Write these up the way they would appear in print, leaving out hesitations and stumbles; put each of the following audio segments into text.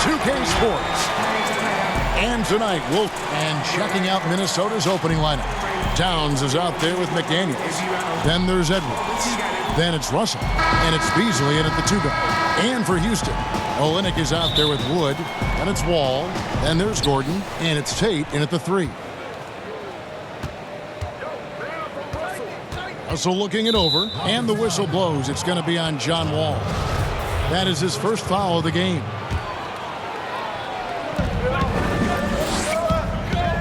2K Sports. And tonight, and checking out Minnesota's opening lineup. Towns is out there with McDaniels. Then there's Edwards. Then it's Russell. And it's Beasley in at the 2-guard. And for Houston, Olynyk is out there with Wood. And it's Wall. Then there's Gordon. And it's Tate in at the 3. Russell looking it over. And the whistle blows. It's going to be on John Wall. That is his first foul of the game.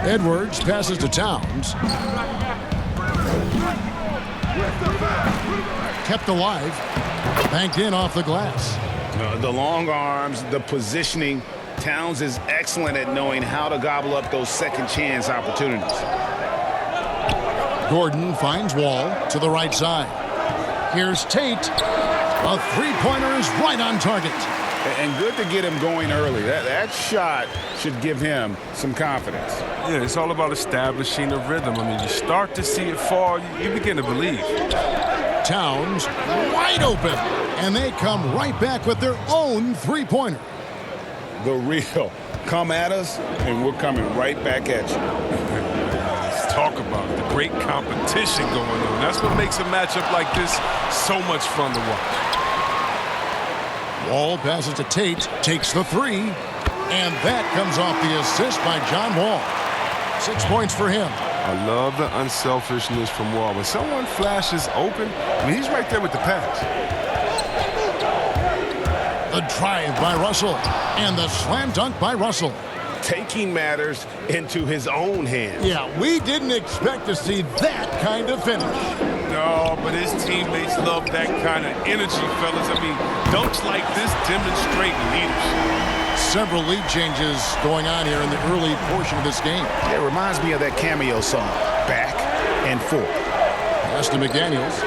Edwards passes to Towns. Kept alive. Banked in off the glass. The long arms, the positioning. Towns is excellent at knowing how to gobble up those second chance opportunities. Gordon finds Wall to the right side. Here's Tate. A three-pointer is right on target. And good to get him going early. That shot should give him some confidence. Yeah, it's all about establishing a rhythm. I mean, you start to see it fall, you begin to believe. Towns wide open, and they come right back with their own three-pointer. The real come at us, and we're coming right back at you. Let's talk about the great competition going on. That's what makes a matchup like this so much fun to watch. Wall passes to Tate, takes the 3, and that comes off the assist by John Wall. 6 points for him. I love the unselfishness from Wall. When someone flashes open, I mean, he's right there with the pass. The drive by Russell, and the slam dunk by Russell. Taking matters into his own hands. Yeah, we didn't expect to see that kind of finish. No, but his teammates love that kind of energy, fellas. I mean, dunks like this demonstrate leadership. Several lead changes going on here in the early portion of this game. It reminds me of that cameo song, Back and Forth. Pass to McDaniels.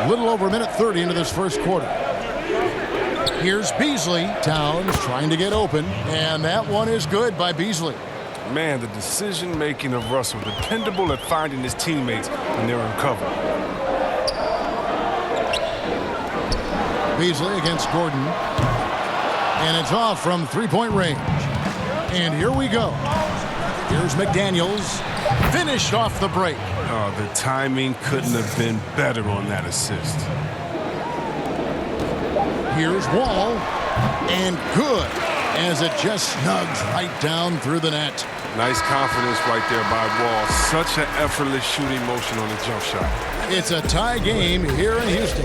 A little over a minute 30 into this first quarter. Here's Beasley. Towns trying to get open, and that one is good by Beasley. Man, the decision-making of Russell, dependable at finding his teammates when they're in cover. Beasley against Gordon. And it's off from three-point range. And here we go. Here's McDaniels. Finished off the break. Oh, the timing couldn't have been better on that assist. Here's Wall. And good, as it just snugs right down through the net. Nice confidence right there by Wall. Such an effortless shooting motion on the jump shot. It's a tie game here in Houston.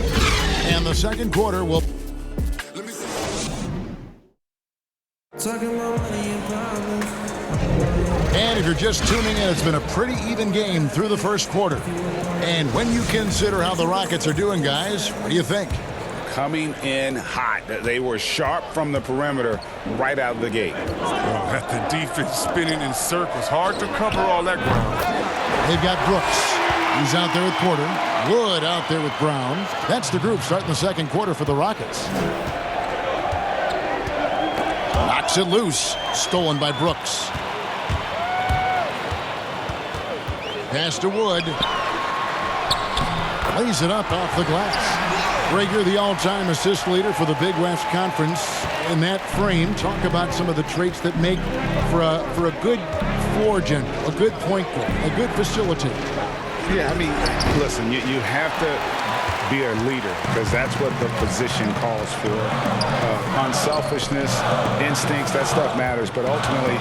And the second quarter will... And if you're just tuning in, it's been a pretty even game through the first quarter. And when you consider how the Rockets are doing, guys, what do you think? Coming in hot. They were sharp from the perimeter right out of the gate. Oh, the defense spinning in circles. Hard to cover all that ground. They've got Brooks. He's out there with Porter. Wood out there with Brown. That's the group starting the second quarter for the Rockets. Knocks it loose. Stolen by Brooks. Pass to Wood. Lays it up off the glass. Rager, the all-time assist leader for the Big West Conference. In that frame, talk about some of the traits that make for a good floor general, a good point guard, a good facilitator. Yeah, I mean, listen, you have to be a leader because that's what the position calls for. Unselfishness, instincts, that stuff matters, but ultimately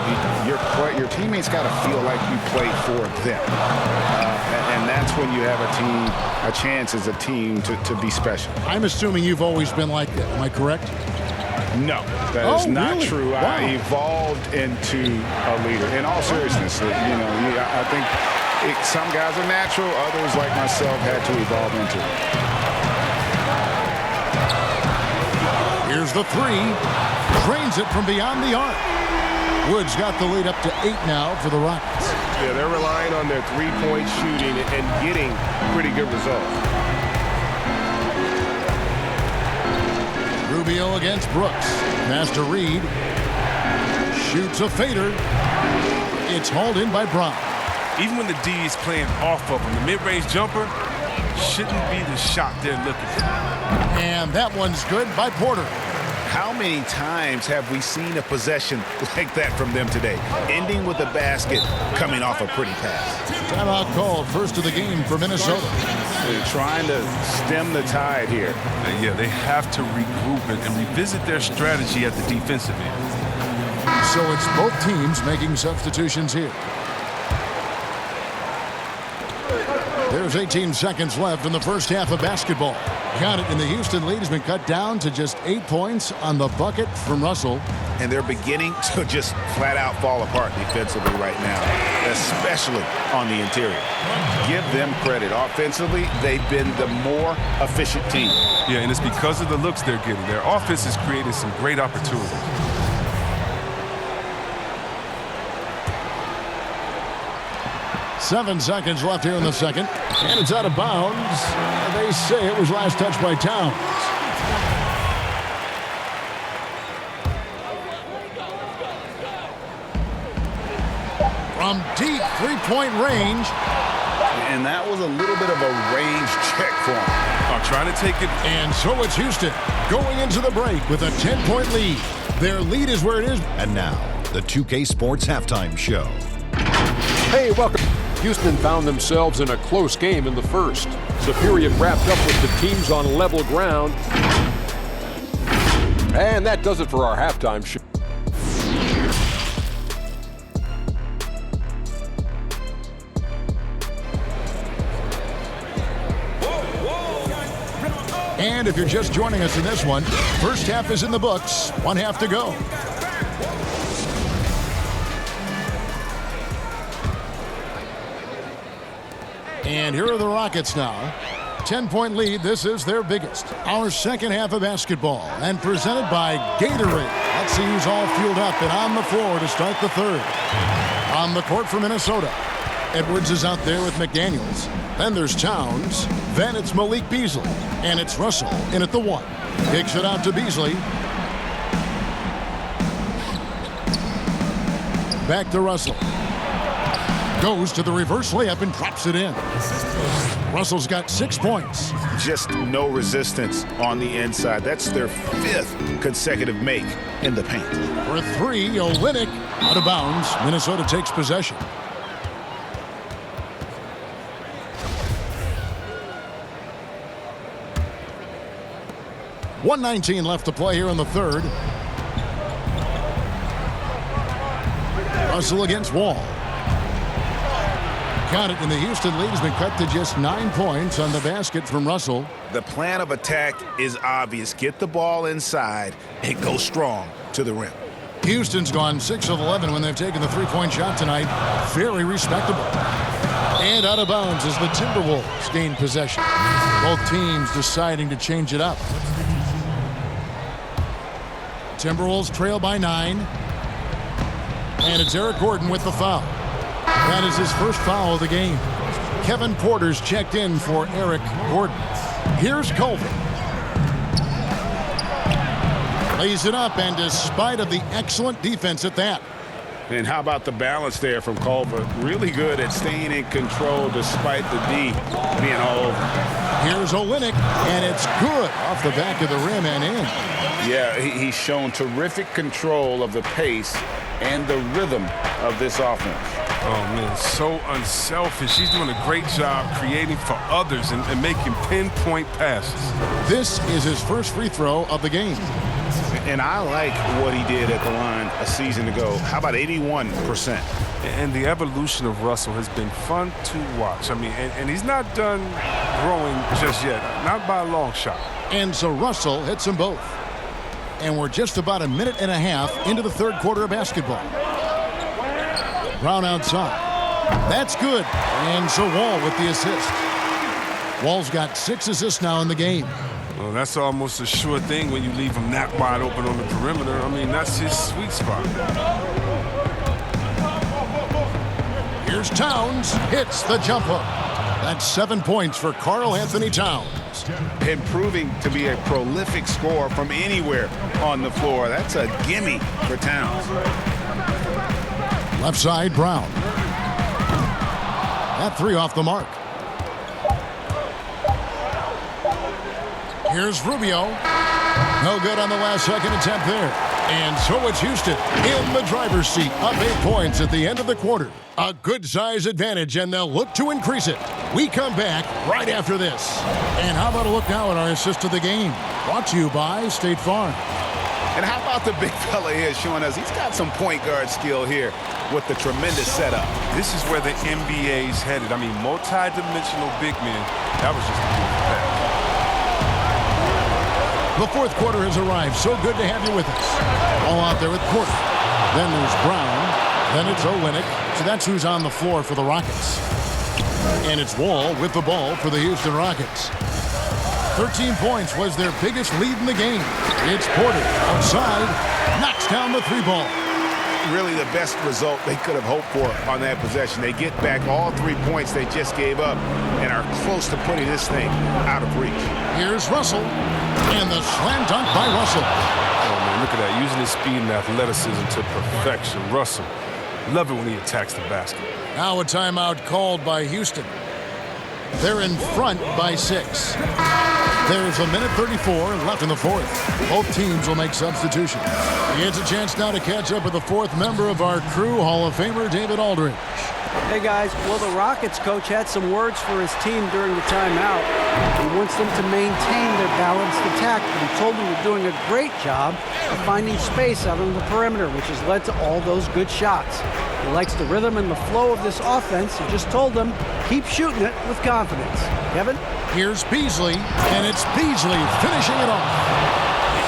your teammates got to feel like you play for them. And that's when you have a chance as a team to be special. I'm assuming you've always been like that. Am I correct? No, that is not really? true. Wow. I evolved into a leader. In all seriousness, I think some guys are natural. Others, like myself, had to evolve into it. Here's the 3. Drains it from beyond the arc. Wood's got the lead up to 8 now for the Rockets. Yeah, they're relying on their three-point shooting and getting pretty good results. Rubio against Brooks. Pass to Reed. Shoots a fader. It's hauled in by Brown. Even when the D is playing off of him, the mid-range jumper shouldn't be the shot they're looking for. And that one's good by Porter. How many times have we seen a possession like that from them today? Ending with a basket, coming off a pretty pass. Timeout called, first of the game for Minnesota. They're trying to stem the tide here. Yeah, they have to regroup and revisit their strategy at the defensive end. So it's both teams making substitutions here. There's 18 seconds left in the first half of basketball. Count it, and the Houston lead has been cut down to just 8 points on the bucket from Russell. And they're beginning to just flat out fall apart defensively right now, especially on the interior. Give them credit. Offensively, they've been the more efficient team. Yeah, and it's because of the looks they're getting. Their offense is creating some great opportunities. Seven seconds left here in the second. And it's out of bounds. They say it was last touched by Towns. From deep three-point range. And that was a little bit of a range check for him. Trying to take it. And so it's Houston going into the break with a 10-point lead. Their lead is where it is. And now, the 2K Sports Halftime Show. Hey, welcome. Houston found themselves in a close game in the first. The period wrapped up with the teams on level ground. And that does it for our halftime show. And if you're just joining us in this one, first half is in the books. One half to go. And here are the Rockets now. 10-point lead. This is their biggest. Our second half of basketball, and presented by Gatorade. Let's see who's all fueled up and on the floor to start the third. On the court for Minnesota, Edwards is out there with McDaniels. Then there's Towns. Then it's Malik Beasley. And it's Russell in at the one. Kicks it out to Beasley. Back to Russell. Goes to the reverse layup and drops it in. Russell's got 6 points. Just no resistance on the inside. That's their 5th consecutive make in the paint. For three, Olynyk out of bounds. Minnesota takes possession. .119 left to play here in the third. Russell against Wall. Count it, and the Houston lead has been cut to just 9 points on the basket from Russell. The plan of attack is obvious. Get the ball inside and go strong to the rim. Houston's gone 6 of 11 when they've taken the three-point shot tonight. Very respectable. And out of bounds as the Timberwolves gain possession. Both teams deciding to change it up. Timberwolves trail by 9. And it's Eric Gordon with the foul. That is his first foul of the game. Kevin Porter's checked in for Eric Gordon. Here's Culver. Lays it up, and despite of the excellent defense at that. And how about the balance there from Culver? Really good at staying in control despite the D being all over. Here's Olynyk, and it's good off the back of the rim and in. Yeah, he's shown terrific control of the pace and the rhythm of this offense. Oh, man, so unselfish. He's doing a great job creating for others and making pinpoint passes. This is his first free throw of the game. And I like what he did at the line a season ago. How about 81%? And the evolution of Russell has been fun to watch. I mean, and he's not done growing just yet, not by a long shot. And so Russell hits them both. And we're just about a minute and a half into the third quarter of basketball. Brown outside. That's good. And so Wall with the assist. Wall's got 6 assists now in the game. Well, that's almost a sure thing when you leave him that wide open on the perimeter. I mean, that's his sweet spot. Here's Towns. Hits the jump hook. That's 7 points for Karl Anthony Towns. Improving to be a prolific scorer from anywhere on the floor. That's a gimme for Towns. Left side, Brown. That 3 off the mark. Here's Rubio. No good on the last second attempt there. And so it's Houston in the driver's seat, up 8 points at the end of the quarter. A good size advantage, and they'll look to increase it. We come back right after this. And how about a look now at our assist of the game? Brought to you by State Farm. And how about the big fella here showing us he's got some point guard skill here with the tremendous setup. This is where the NBA's headed. I mean, multi-dimensional big men. That was just a beautiful pass. The fourth quarter has arrived. So good to have you with us. All out there with Porter. Then there's Brown. Then it's Olynyk. So that's who's on the floor for the Rockets. And it's Wall with the ball for the Houston Rockets. 13 points was their biggest lead in the game. It's Porter outside. Knocks down the 3-ball. Really the best result they could have hoped for on that possession. They get back all 3 points they just gave up and are close to putting this thing out of reach. Here's Russell. And the slam dunk by Russell. Oh, man, look at that. Using his speed and athleticism to perfection. Russell, love it when he attacks the basket. Now a timeout called by Houston. They're in front by 6. There's a minute 34 left in the fourth. Both teams will make substitutions. He gets a chance now to catch up with the fourth member of our crew, Hall of Famer David Aldridge. Hey guys, well the Rockets coach had some words for his team during the timeout. He wants them to maintain their balanced attack, but he told them they're doing a great job of finding space out on the perimeter, which has led to all those good shots. He likes the rhythm and the flow of this offense. He just told them, keep shooting it with confidence. Kevin? Here's Beasley, and it's Beasley finishing it off.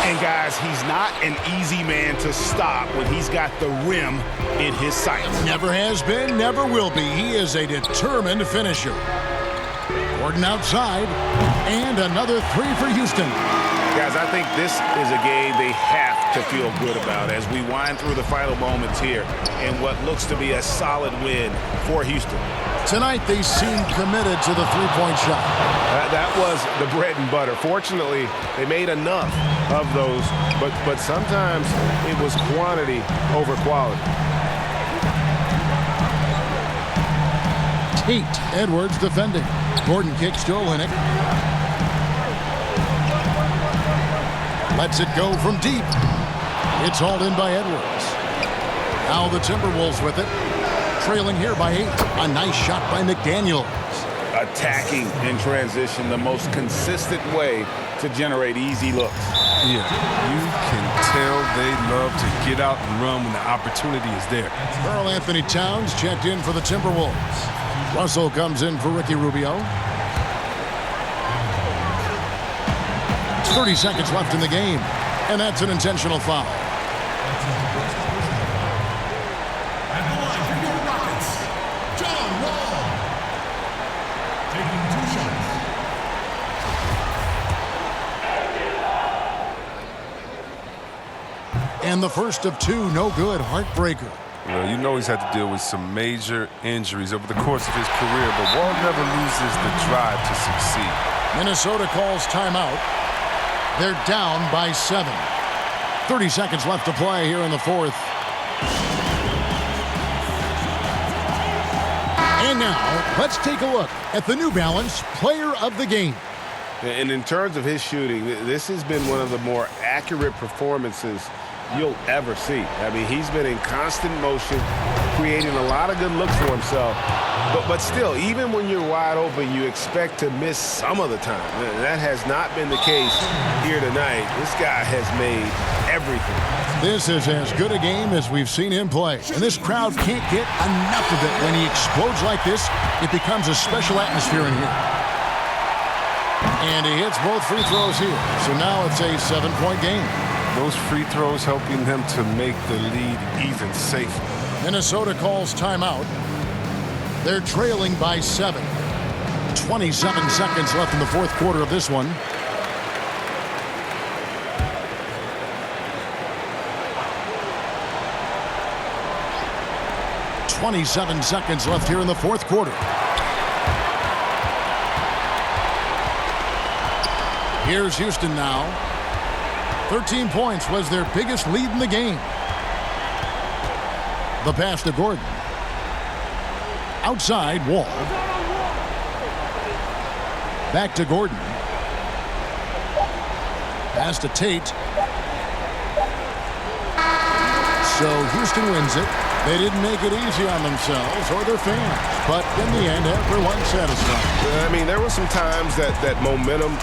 And guys, he's not an easy man to stop when he's got the rim in his sights. Never has been, never will be. He is a determined finisher. Gordon outside, and another 3 for Houston. Guys, I think this is a game they have to feel good about as we wind through the final moments here in what looks to be a solid win for Houston. Tonight, they seem committed to the 3-point shot. That was the bread and butter. Fortunately, they made enough of those, but sometimes it was quantity over quality. Tate Edwards defending. Gordon kicks to Olynyk. Lets it go from deep. It's hauled in by Edwards. Now the Timberwolves with it. Trailing here by 8. A nice shot by McDaniels. Attacking in transition, the most consistent way to generate easy looks. Yeah, you can tell they love to get out and run when the opportunity is there. Karl Anthony Towns checked in for the Timberwolves. Russell comes in for Ricky Rubio. 30 seconds left in the game, and that's an intentional foul. And the first of 2, no good, heartbreaker. Well, you know he's had to deal with some major injuries over the course of his career, but Wall never loses the drive to succeed. Minnesota calls timeout. They're down by 7. 30 seconds left to play here in the fourth. And now, let's take a look at the New Balance Player of the Game. And in terms of his shooting, this has been one of the more accurate performances you'll ever see. I mean, he's been in constant motion, creating a lot of good looks for himself. But still, even when you're wide open, you expect to miss some of the time. That has not been the case here tonight. This guy has made everything. This is as good a game as we've seen him play. And this crowd can't get enough of it. When he explodes like this, it becomes a special atmosphere in here. And he hits both free throws here. So now it's a 7-point game. Those free throws helping them to make the lead even safer. Minnesota calls timeout. They're trailing by 7. 27 seconds left in the fourth quarter of this one. "27 seconds left here in the fourth quarter. Here's Houston now. 13 points was their biggest lead in the game. The pass to Gordon. Outside, Wall. Back to Gordon. Pass to Tate. So Houston wins it. They didn't make it easy on themselves or their fans, but in the end, everyone's satisfied. I mean, there were some times that momentum